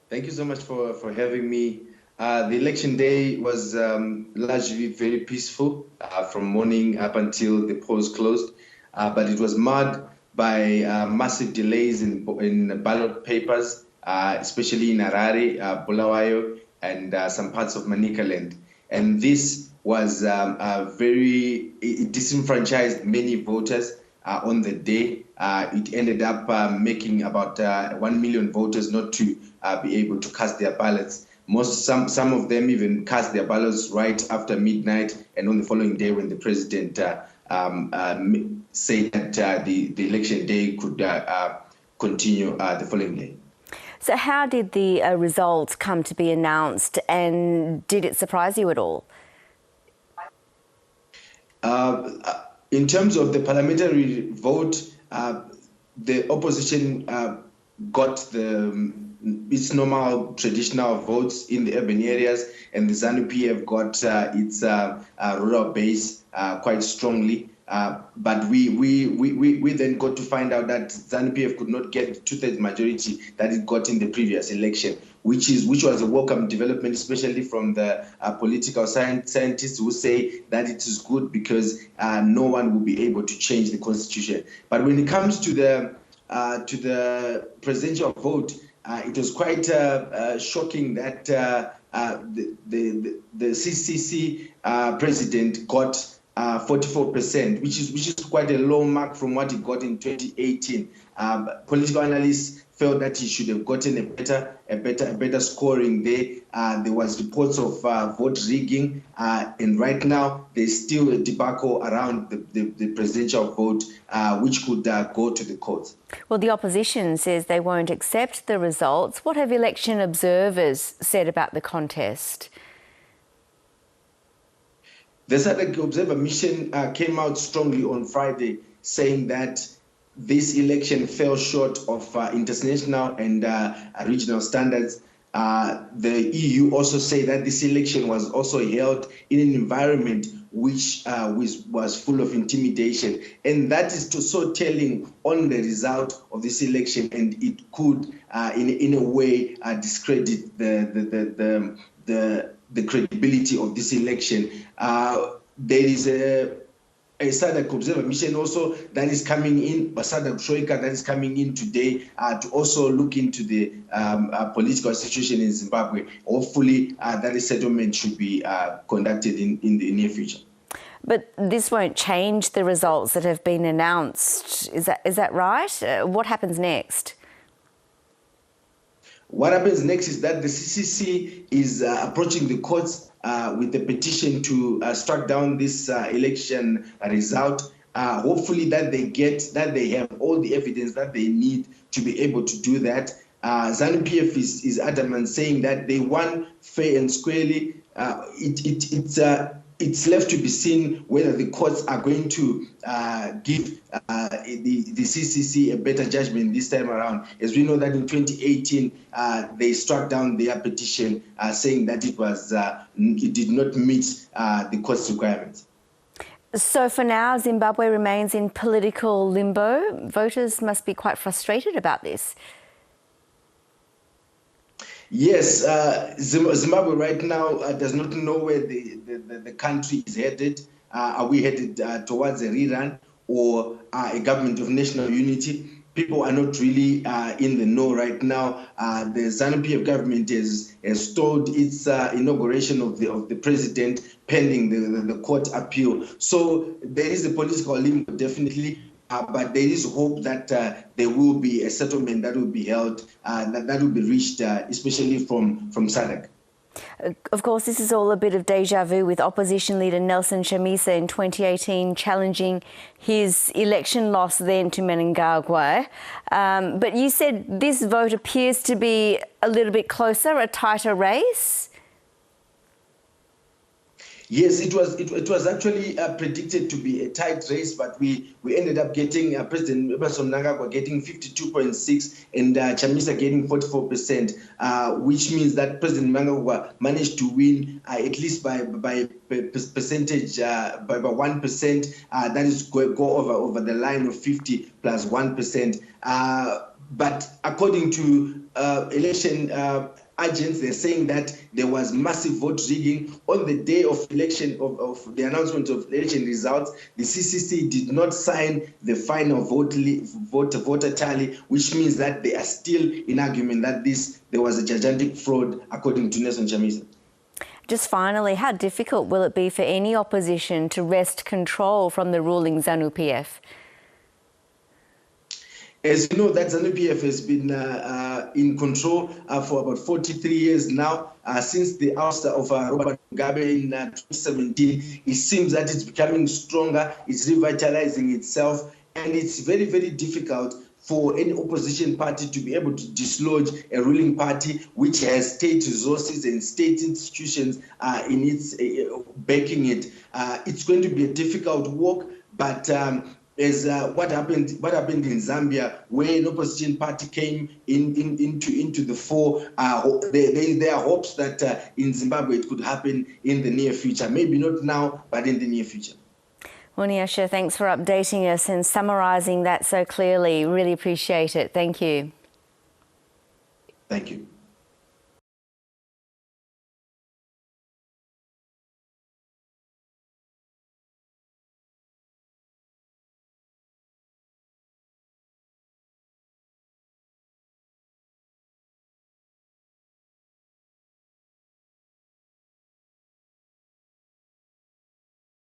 Thank you so much for having me. The election day was largely very peaceful from morning up until the polls closed, but it was marred by massive delays in ballot papers, especially in Harare, Bulawayo, and some parts of Manicaland. And this was it disenfranchised many voters on the day. It ended up making about 1 million voters not to be able to cast their ballots. Some of them even cast their ballots right after midnight, and on the following day when the president said that the election day could continue the following day. So how did the results come to be announced, and did it surprise you at all? In terms of the parliamentary vote, the opposition got its normal traditional votes in the urban areas, and the ZANU-PF got its rural base quite strongly. But we then got to find out that ZANU-PF could not get the two-thirds majority that it got in the previous election, which was a welcome development, especially from the political scientists who say that it is good because no one will be able to change the constitution. But when it comes to the presidential vote, it was quite shocking that the CCC president got 44%, which is quite a low mark from what he got in 2018. Political analysts felt that he should have gotten a better scoring there. There was reports of vote rigging, and right now there's still a debacle around the presidential vote, which could go to the courts. Well, the opposition says they won't accept the results. What have election observers said about the contest? The SADC Observer Mission came out strongly on Friday, saying that this election fell short of international and regional standards. The EU also say that this election was also held in an environment which was full of intimidation, and that is so telling on the result of this election, and it could, in a way, discredit the credibility of this election. There is a SADC Observer Mission also that is coming in, SADC Troika that is coming in today to also look into the political situation in Zimbabwe. Hopefully that a settlement should be conducted in the near future. But this won't change the results that have been announced. Is that right? What happens next? What happens next is that the CCC is approaching the courts with a petition to strike down this election result. Hopefully that they have all the evidence that they need to be able to do that. ZANU-PF is adamant, saying that they won fair and squarely. It's left to be seen whether the courts are going to give the CCC a better judgment this time around. As we know that in 2018, they struck down their petition saying that it did not meet the court's requirements. So for now, Zimbabwe remains in political limbo. Voters must be quite frustrated about this. Yes, Zimbabwe right now does not know where the country is headed. Are we headed towards a rerun or a government of national unity? People are not really in the know right now. The ZANU-PF government has stalled its inauguration of the president pending the court appeal. So there is a political limbo, definitely. But there is hope that there will be a settlement that will be held, that will be reached, especially from SADC. Of course, this is all a bit of deja vu with opposition leader Nelson Chamisa in 2018 challenging his election loss then to Mnangagwa. But you said this vote appears to be a little bit closer, a tighter race? Yes, it was actually predicted to be a tight race, but we ended up getting President Emmerson Mnangagwa getting 52.6% and Chamisa getting 44%, which means that President Mnangagwa managed to win at least by percentage, by 1%. That is go over the line of 50 plus 1%. but according to election agents, they're saying that there was massive vote rigging on the day of election, of the announcement of election results. The CCC did not sign the final voter tally, which means that they are still in argument that there was a gigantic fraud, according to Nelson Chamisa. Just finally, how difficult will it be for any opposition to wrest control from the ruling ZANU-PF? As you know, that ZANU-PF has been in control for about 43 years now, since the ouster of Robert Mugabe in 2017. It seems that it's becoming stronger, it's revitalizing itself, and it's very, very difficult for any opposition party to be able to dislodge a ruling party which has state resources and state institutions in its backing it. It's going to be a difficult walk, but as what happened in Zambia, where an opposition party came into the fore, there are hopes that in Zimbabwe it could happen in the near future. Maybe not now, but in the near future. Well, Nyasha, thanks for updating us and summarising that so clearly. Really appreciate it. Thank you. Thank you.